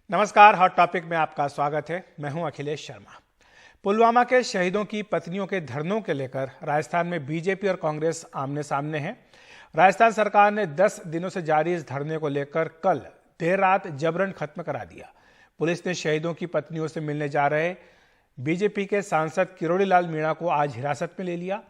नमस्कार, hot topic में आपका स्वागत है। मैं हूं अखिलेश शर्मा। पुलवामा के शहीदों की पत्नियों के धरनों के लेकर राजस्थान में बीजेपी और कांग्रेस आमने सामने हैं। राजस्थान सरकार ने 10 दिनों से जारी इस धरने को लेकर कल देर रात जबरन खत्म करा दिया। पुलिस ने शहीदों की पत्नियों से मिलने जा रहे बीजेपी के सांसद किरोड़ी लाल मीणा को आज हिरासत में ले लिया।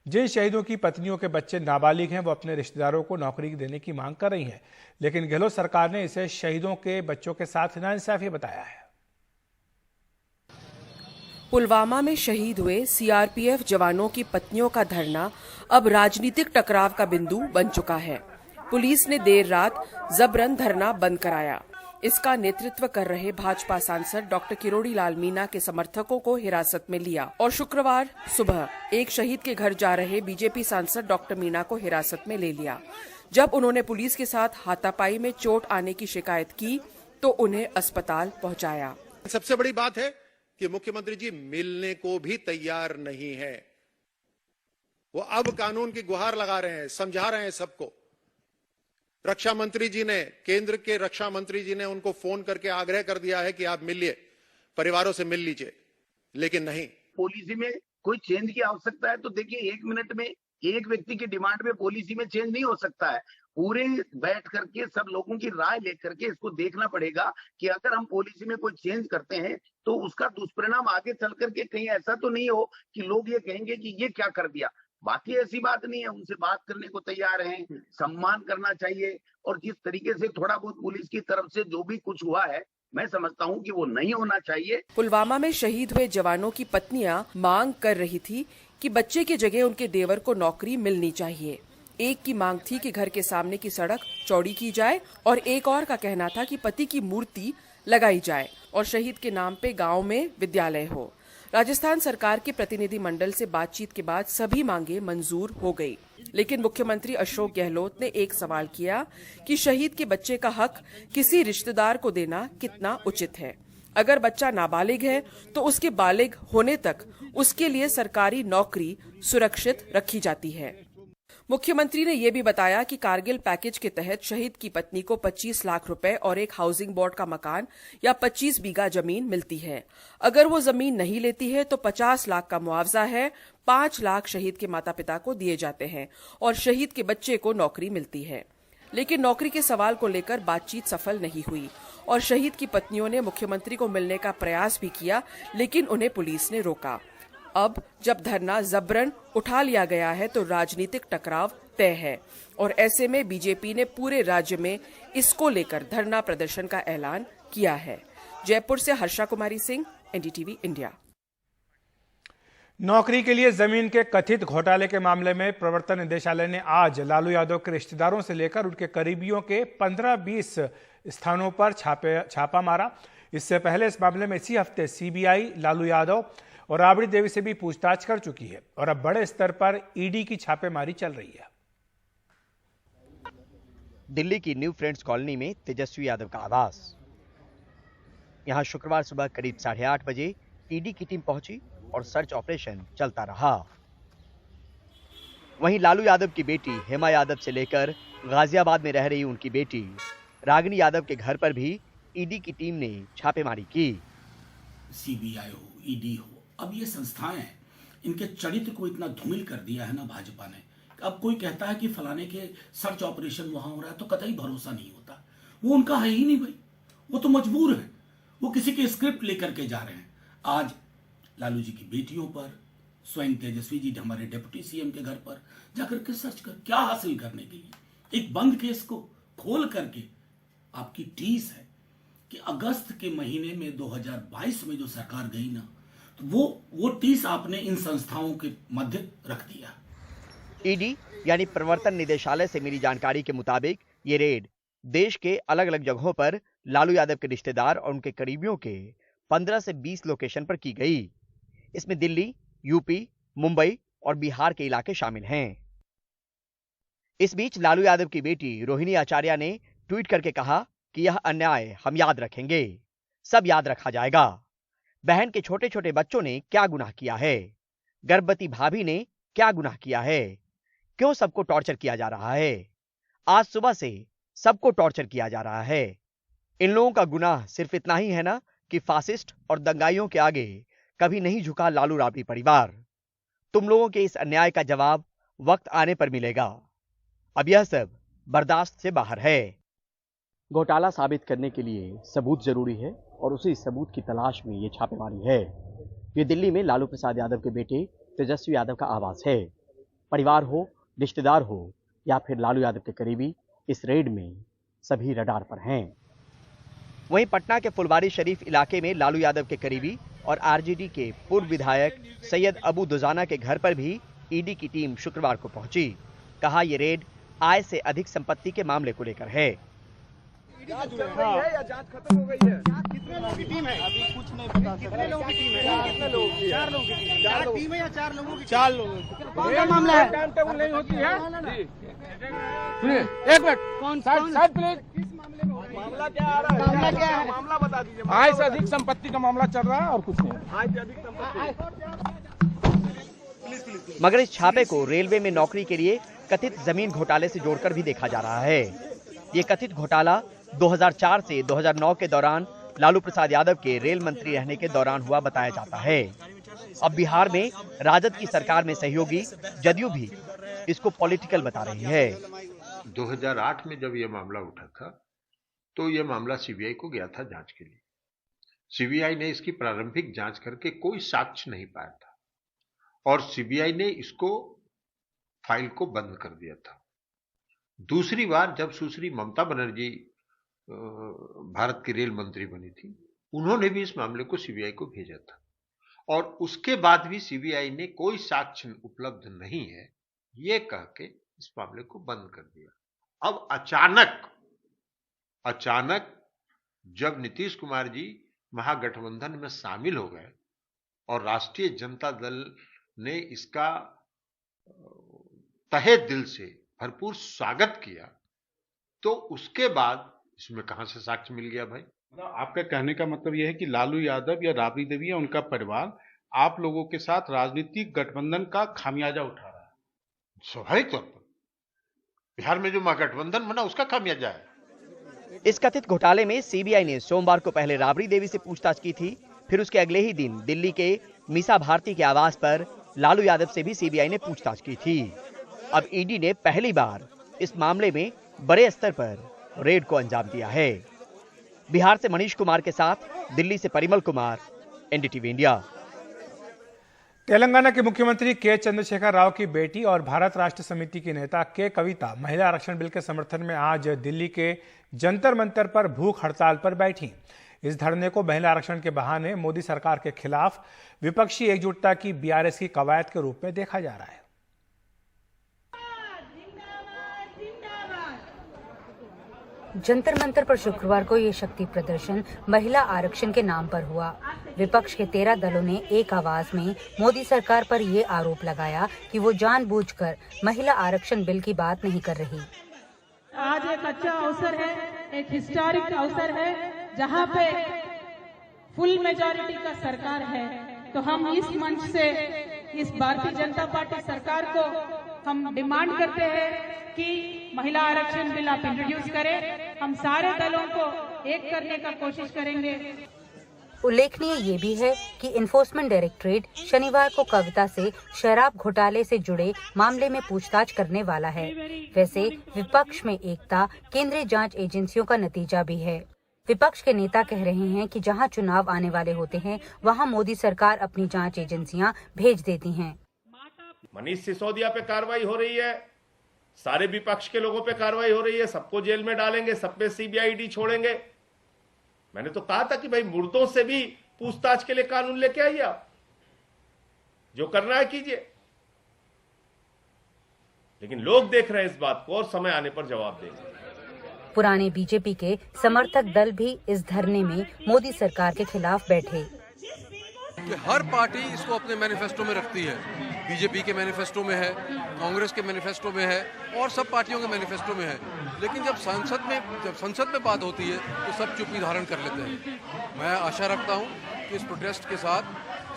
जिन शहीदों की पत्नियों के बच्चे नाबालिग हैं वो अपने रिश्तेदारों को नौकरी देने की मांग कर रही हैं, लेकिन गहलोत सरकार ने इसे शहीदों के बच्चों के साथ नाइंसाफी बताया है। पुलवामा में शहीद हुए सीआरपीएफ जवानों की पत्नियों का धरना अब राजनीतिक टकराव का बिंदु बन चुका है। पुलिस ने देर रात जबरन धरना बंद कराया। इसका नेतृत्व कर रहे भाजपा सांसद डॉक्टर किरोड़ी लाल मीणा के समर्थकों को हिरासत में लिया और शुक्रवार सुबह एक शहीद के घर जा रहे बीजेपी सांसद डॉक्टर मीणा को हिरासत में ले लिया। जब उन्होंने पुलिस के साथ हाथापाई में चोट आने की शिकायत की तो उन्हें अस्पताल पहुंचाया। सबसे बड़ी बात है कि मुख्यमंत्री जी मिलने को भी तैयार नहीं है। वो अब कानून की गुहार लगा रहे हैं, समझा रहे हैं सबको। रक्षा मंत्री जी ने, केंद्र के रक्षा मंत्री जी ने उनको फोन करके आग्रह कर दिया है कि आप मिलिए, परिवारों से मिल लीजिए, लेकिन नहीं। पॉलिसी में कोई चेंज की आवश्यकता है तो देखिए, 1 मिनट में एक व्यक्ति की डिमांड में पॉलिसी में चेंज नहीं हो सकता है। पूरे बैठ करके सब लोगों की राय लेकर के इसको देखना पड़ेगा कि अगर हम पॉलिसी में कोई चेंज करते हैं तो उसका दुष्परिणाम आगे चल करके कहीं ऐसा तो नहीं हो कि लोग ये कहेंगे कि ये क्या कर दिया। बाकी ऐसी बात नहीं है, उनसे बात करने को तैयार हैं, सम्मान करना चाहिए। और जिस तरीके से थोड़ा बहुत पुलिस की तरफ से जो भी कुछ हुआ है, मैं समझता हूं कि वो नहीं होना चाहिए। पुलवामा में शहीद हुए जवानों की पत्नियां मांग कर रही थी कि बच्चे की जगह उनके देवर को नौकरी मिलनी चाहिए। एक की मांग थी कि घर के सामने की सड़क चौड़ी की जाए और एक और का कहना था कि पति की मूर्ति लगाई जाए और शहीद के नाम पे गांव में विद्यालय हो। राजस्थान सरकार के प्रतिनिधि मंडल से बातचीत के बाद सभी मांगे मंजूर हो गई, लेकिन मुख्यमंत्री अशोक गहलोत ने एक सवाल किया कि शहीद के बच्चे का हक किसी रिश्तेदार को देना कितना उचित है। अगर बच्चा नाबालिग है तो उसके बालिग होने तक उसके लिए सरकारी नौकरी सुरक्षित रखी जाती है। मुख्यमंत्री ने यह भी बताया कि कारगिल पैकेज के तहत शहीद की पत्नी को 25 लाख रुपए और एक हाउसिंग बोर्ड का मकान या 25 बीघा जमीन मिलती है। अगर वो जमीन नहीं लेती है तो 50 लाख का मुआवजा है, 5 लाख शहीद के माता पिता को दिए जाते हैं और शहीद के बच्चे को नौकरी मिलती है। लेकिन नौकरी के सवाल को लेकर बातचीत सफल नहीं हुई और शहीद की पत्नियों ने मुख्यमंत्री को मिलने का प्रयास भी किया, लेकिन उन्हें पुलिस ने रोका। अब जब धरना जबरन उठा लिया गया है तो राजनीतिक टकराव तय है और ऐसे में बीजेपी ने पूरे राज्य में इसको लेकर धरना प्रदर्शन का ऐलान किया है। जयपुर से हर्षा कुमारी सिंह, एनडीटीवी इंडिया। नौकरी के लिए जमीन के कथित घोटाले के मामले में प्रवर्तन निदेशालय ने आज लालू यादव के रिश्तेदारों से लेकर उनके करीबियों के 15-20 स्थानों पर छापा मारा। इससे पहले इस मामले में इसी हफ्ते सीबीआई लालू यादव और राबड़ी देवी से भी पूछताछ कर चुकी है और अब बड़े स्तर पर ईडी की छापेमारी चल रही है। दिल्ली की न्यू फ्रेंड्स कॉलोनी में तेजस्वी यादव का आवास। यहां शुक्रवार सुबह करीब 8:30 बजे ईडी की टीम पहुंची और सर्च ऑपरेशन चलता रहा। वहीं लालू यादव की बेटी हेमा यादव से लेकर गाजियाबाद में रह रही उनकी बेटी रागिनी यादव के घर पर भी ईडी की टीम ने छापेमारी की। सीबीआई हो, ईडी हो, अब ये संस्थाएं हैं, इनके चरित्र को इतना धूमिल कर दिया है ना भाजपा ने। अब कोई कहता है कि फलाने के सर्च ऑपरेशन वहां हो रहा है तो कतई भरोसा नहीं होता। वो उनका है ही नहीं भाई, वो तो मजबूर है, वो किसी के स्क्रिप्ट लेकर के जा रहे हैं। आज लालू जी की बेटियों पर, स्वयं तेजस्वी जी हमारे डिप्टी सीएम के घर पर जाकर के सर्च कर क्या हासिल करने के लिए? एक बंद केस को खोल करके आपकी टीस है कि अगस्त के महीने में 2022 में जो सरकार गई ना, तो वो टीस आपने इन संस्थाओं के मध्य रख दिया। ईडी यानी प्रवर्तन निदेशालय से मिली जानकारी के मुताबिक ये रेड देश के अलग अलग जगहों पर लालू यादव के रिश्तेदार और उनके करीबियों के 15 से 20 लोकेशन पर की गई। इसमें दिल्ली, यूपी, मुंबई और बिहार के इलाके शामिल हैं। इस बीच लालू यादव की बेटी रोहिणी आचार्य ने ट्वीट करके कहा कि यह अन्याय हम याद रखेंगे, सब याद रखा जाएगा। बहन के छोटे छोटे बच्चों ने क्या गुनाह किया है? गर्भवती भाभी ने क्या गुनाह किया है? क्यों सबको टॉर्चर किया जा रहा है? आज सुबह से सबको टॉर्चर किया जा रहा है। इन लोगों का गुनाह सिर्फ इतना ही है ना कि फासिस्ट और दंगाइयों के आगे कभी नहीं झुका लालू राबड़ी परिवार। तुम लोगों के इस अन्याय का जवाब वक्त आने पर मिलेगा। अब यह सब बर्दाश्त से बाहर है। घोटाला साबित करने के लिए सबूत जरूरी है और उसी सबूत की तलाश में ये छापेमारी है। ये दिल्ली में लालू प्रसाद यादव के बेटे तेजस्वी यादव का आवास है। परिवार हो, रिश्तेदार हो या फिर लालू यादव के करीबी, इस रेड में सभी रडार पर हैं। वहीं पटना के फुलवारी शरीफ इलाके में लालू यादव के करीबी और आरजेडी के पूर्व विधायक सैयद अबू दुजाना के घर पर भी ईडी की टीम शुक्रवार को पहुंची। कहा ये रेड आय से अधिक संपत्ति के मामले को लेकर है। जांच चल रही है या जांच खत्म हो गई है? कितने लोगों की टीम है? अभी कुछ नहीं पता। कितने लोगों की टीम है? कितने लोग? 4 लोगों की टीम। 4 टीम है या 4 लोगों की? 4 लोगों की। कौन सा मामला है? टाइम टेबल नहीं होती है। सुनिए, एक मिनट। कौन साइड प्लीज। किस मामले में? मामला क्या आ रहा है? मामला क्या है? मामला बता दीजिए। आय से अधिक संपत्ति का मामला चल रहा है और कुछ नहीं। आय से अधिक संपत्ति। मगर इस छापे को रेलवे में नौकरी के लिए कथित जमीन घोटाले से जोड़कर भी देखा जा रहा है। ये कथित घोटाला 2004 से 2009 के दौरान लालू प्रसाद यादव के रेल मंत्री रहने के दौरान हुआ बताया जाता है। अब बिहार में राजद की सरकार में सहयोगी जदयू भी इसको पॉलिटिकल बता रही है। 2008 में जब यह मामला उठा था तो यह मामला सीबीआई को गया था जांच के लिए। सीबीआई ने इसकी प्रारंभिक जांच करके कोई साक्ष्य नहीं पाया था और सीबीआई ने इसको फाइल को बंद कर दिया था। दूसरी बार जब सुश्री ममता बनर्जी भारत की रेल मंत्री बनी थी, उन्होंने भी इस मामले को सीबीआई को भेजा था और उसके बाद भी सीबीआई ने कोई साक्ष्य उपलब्ध नहीं है ये कह के इस मामले को बंद कर दिया। अब अचानक जब नीतीश कुमार जी महागठबंधन में शामिल हो गए और राष्ट्रीय जनता दल ने इसका तहे दिल से भरपूर स्वागत किया, तो उसके बाद इसमें कहां से साक्ष्य मिल गया भाई? आपका कहने का मतलब यह है कि लालू यादव या राबड़ी देवी या उनका परिवार आप लोगों के साथ राजनीतिक गठबंधन का खामियाजा उठा रहा है? स्वाभाविक तौर पर बिहार में जो महागठबंधन बना उसका खामियाजा है। इस कथित घोटाले में सीबीआई ने सोमवार को पहले राबड़ी देवी से पूछताछ की थी, फिर उसके अगले ही दिन दिल्ली के मीसा भारती के आवास पर लालू यादव से भी सीबीआई ने पूछताछ की थी। अब ईडी ने पहली बार इस मामले में बड़े स्तर पर रेड को अंजाम दिया है। बिहार से मनीष कुमार के साथ दिल्ली से परिमल कुमार, एनडीटीवी इंडिया। तेलंगाना के मुख्यमंत्री के चंद्रशेखर राव की बेटी और भारत राष्ट्र समिति की नेता के कविता महिला आरक्षण बिल के समर्थन में आज दिल्ली के जंतर मंतर पर भूख हड़ताल पर बैठी। इस धरने को महिला आरक्षण के बहाने मोदी सरकार के खिलाफ विपक्षी एकजुटता की बीआरएस की कवायद के रूप में देखा जा रहा है। जंतर मंतर पर शुक्रवार को ये शक्ति प्रदर्शन महिला आरक्षण के नाम पर हुआ। विपक्ष के 13 दलों ने एक आवाज में मोदी सरकार पर ये आरोप लगाया कि वो जानबूझकर महिला आरक्षण बिल की बात नहीं कर रही। आज एक अच्छा अवसर है, एक हिस्टोरिक अवसर है, जहां पे फुल मेजॉरिटी का सरकार है, तो हम इस मंच से इस भारतीय जनता पार्टी सरकार को हम डिमांड करते हैं कि महिला आरक्षण बिल आप इंट्रोड्यूस करें। हम सारे दलों को एक करने का कोशिश करेंगे। उल्लेखनीय ये भी है कि इन्फोर्समेंट डायरेक्टरेट शनिवार को कविता से शराब घोटाले से जुड़े मामले में पूछताछ करने वाला है। वैसे विपक्ष में एकता केंद्रीय जांच एजेंसियों का नतीजा भी है। विपक्ष के नेता कह रहे हैं कि जहां चुनाव आने वाले होते हैं वहां मोदी सरकार अपनी जांच एजेंसियां भेज देती हैं। मनीष सिसोदिया पे कार्रवाई हो रही है, सारे विपक्ष के लोगों पे कार्रवाई हो रही है, सबको जेल में डालेंगे, सब पे सीबीआईडी छोड़ेंगे। मैंने तो कहा था कि भाई मुर्दों से भी पूछताछ के लिए कानून लेके आइए, आप जो करना है कीजिए। लेकिन लोग देख रहे हैं इस बात को और समय आने पर जवाब देंगे। पुराने बीजेपी के समर्थक दल भी इस धरने में मोदी सरकार के खिलाफ बैठे। कि हर पार्टी इसको अपने मैनिफेस्टो में रखती है। बीजेपी के मैनिफेस्टो में है, कांग्रेस के मैनिफेस्टो में है और सब पार्टियों के मैनिफेस्टो में है। लेकिन जब संसद में बात होती है तो सब चुप्पी धारण कर लेते हैं। मैं आशा रखता हूं कि इस प्रोटेस्ट के साथ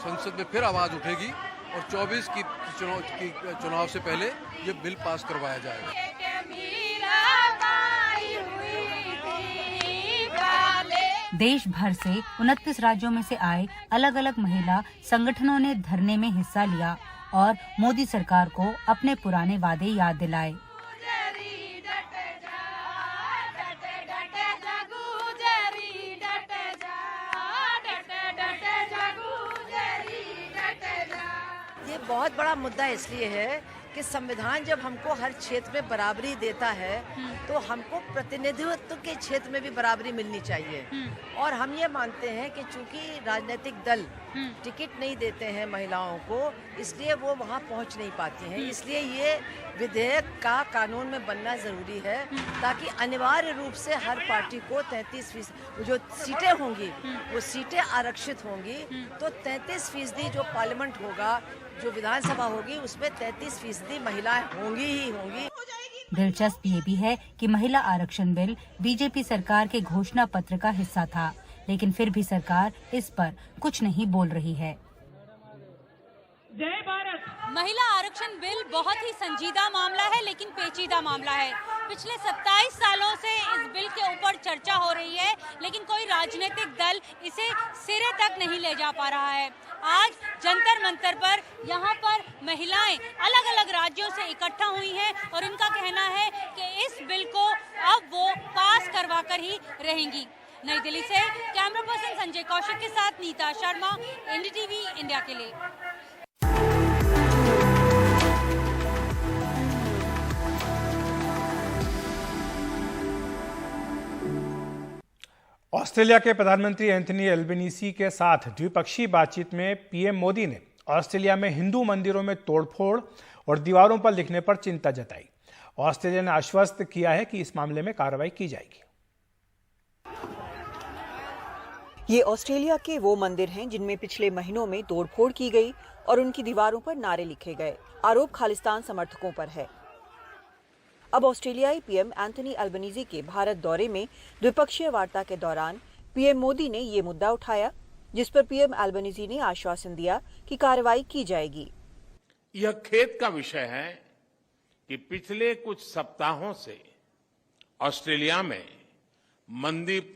संसद में फिर आवाज उठेगी और 24 की चुनाव से पहले ये बिल पास करवाया जाएगा। देश भर से 29 राज्यों में से आए अलग अलग महिला संगठनों ने धरने में हिस्सा लिया और मोदी सरकार को अपने पुराने वादे याद दिलाए। ये बहुत बड़ा मुद्दा इसलिए है कि संविधान जब हमको हर क्षेत्र में बराबरी देता है तो हमको प्रतिनिधित्व के क्षेत्र में भी बराबरी मिलनी चाहिए। और हम ये मानते हैं कि चूंकि राजनीतिक दल टिकट नहीं देते हैं महिलाओं को, इसलिए वो वहाँ पहुँच नहीं पाती हैं। इसलिए ये विधेयक का कानून में बनना जरूरी है ताकि अनिवार्य रूप से हर पार्टी को 33% जो सीटें होंगी वो सीटें आरक्षित होंगी, तो 33% जो पार्लियामेंट होगा, जो विधानसभा होगी, उसमें 33% महिलाएं होंगी ही होंगी। दिलचस्प ये भी है कि महिला आरक्षण बिल बीजेपी सरकार के घोषणा पत्र का हिस्सा था, लेकिन फिर भी सरकार इस पर कुछ नहीं बोल रही है। जय भारत। महिला आरक्षण बिल बहुत ही संजीदा मामला है, लेकिन पेचीदा मामला है। पिछले 27 सालों से इस बिल के ऊपर चर्चा हो रही है, लेकिन कोई राजनीतिक दल इसे सिरे तक नहीं ले जा पा रहा है। आज जंतर मंतर पर यहाँ पर महिलाएं अलग अलग राज्यों से इकट्ठा हुई हैं और उनका कहना है कि इस बिल को अब वो पास करवा कर ही रहेंगी। नई दिल्ली से कैमरा पर्सन संजय कौशिक के साथ नीता शर्मा, एनडीटीवी इंडिया के लिए। ऑस्ट्रेलिया के प्रधानमंत्री एंथनी एल्बनीसी के साथ द्विपक्षीय बातचीत में पीएम मोदी ने ऑस्ट्रेलिया में हिंदू मंदिरों में तोड़फोड़ और दीवारों पर लिखने पर चिंता जताई। ऑस्ट्रेलिया ने आश्वस्त किया है कि इस मामले में कार्रवाई की जाएगी। ये ऑस्ट्रेलिया के वो मंदिर हैं जिनमें पिछले महीनों में तोड़फोड़ की गई और उनकी दीवारों पर नारे लिखे गए। आरोप खालिस्तान समर्थकों पर है। अब ऑस्ट्रेलियाई पीएम एंथनी एल्बनीजी के भारत दौरे में द्विपक्षीय वार्ता के दौरान पीएम मोदी ने ये मुद्दा उठाया, जिस पर पीएम एल्बनीजी ने आश्वासन दिया कि कार्रवाई की जाएगी। यह खेद का विषय है कि पिछले कुछ सप्ताहों से ऑस्ट्रेलिया में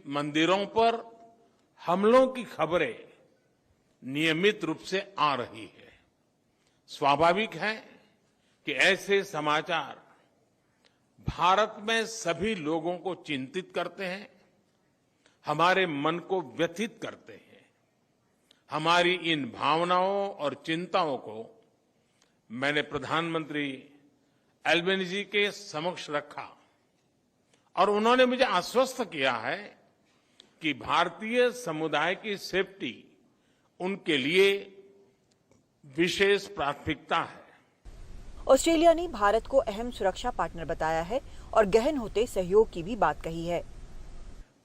मंदिरों पर हमलों की खबरें नियमित रूप से आ रही है। स्वाभाविक है कि ऐसे समाचार भारत में सभी लोगों को चिंतित करते हैं, हमारे मन को व्यथित करते हैं। हमारी इन भावनाओं और चिंताओं को मैंने प्रधानमंत्री एल्बनीजी के समक्ष रखा और उन्होंने मुझे आश्वस्त किया है कि भारतीय समुदाय की सेफ्टी उनके लिए विशेष प्राथमिकता है। ऑस्ट्रेलिया ने भारत को अहम सुरक्षा पार्टनर बताया है और गहन होते सहयोग की भी बात कही है।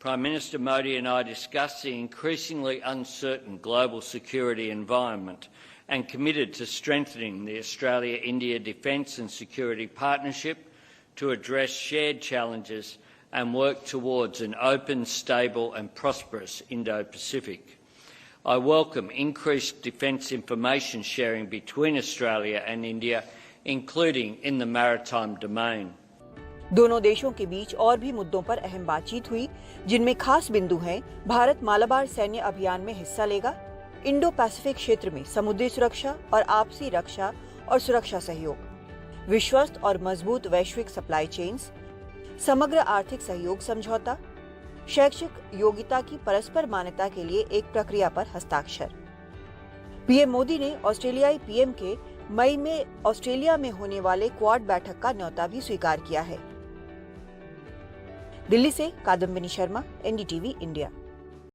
Prime Minister Modi and I discussed the increasingly uncertain global security environment and committed to strengthening the Australia-India defence and security partnership to address shared challenges and work towards an open, stable and prosperous Indo-Pacific. I welcome increased defence information sharing between Australia and India, including in the maritime domain. दोनों देशों के बीच और भी मुद्दों पर अहम बातचीत हुई, जिनमें खास बिंदु हैं भारत मालाबार सैन्य अभियान में हिस्सा लेगा, इंडो पैसिफिक क्षेत्र में समुद्री सुरक्षा और आपसी रक्षा और सुरक्षा सहयोग, विश्वस्त और मजबूत वैश्विक सप्लाई चेन्स, समग्र आर्थिक सहयोग समझौता, शैक्षिक योग्यता की परस्पर मान्यता के लिए एक प्रक्रिया पर हस्ताक्षर। पीएम मोदी ने ऑस्ट्रेलियाई पीएम के मई में ऑस्ट्रेलिया में होने वाले क्वाड बैठक का न्योता भी स्वीकार किया है। दिल्ली से कादम्बिनी शर्मा, एनडीटीवी इंडिया।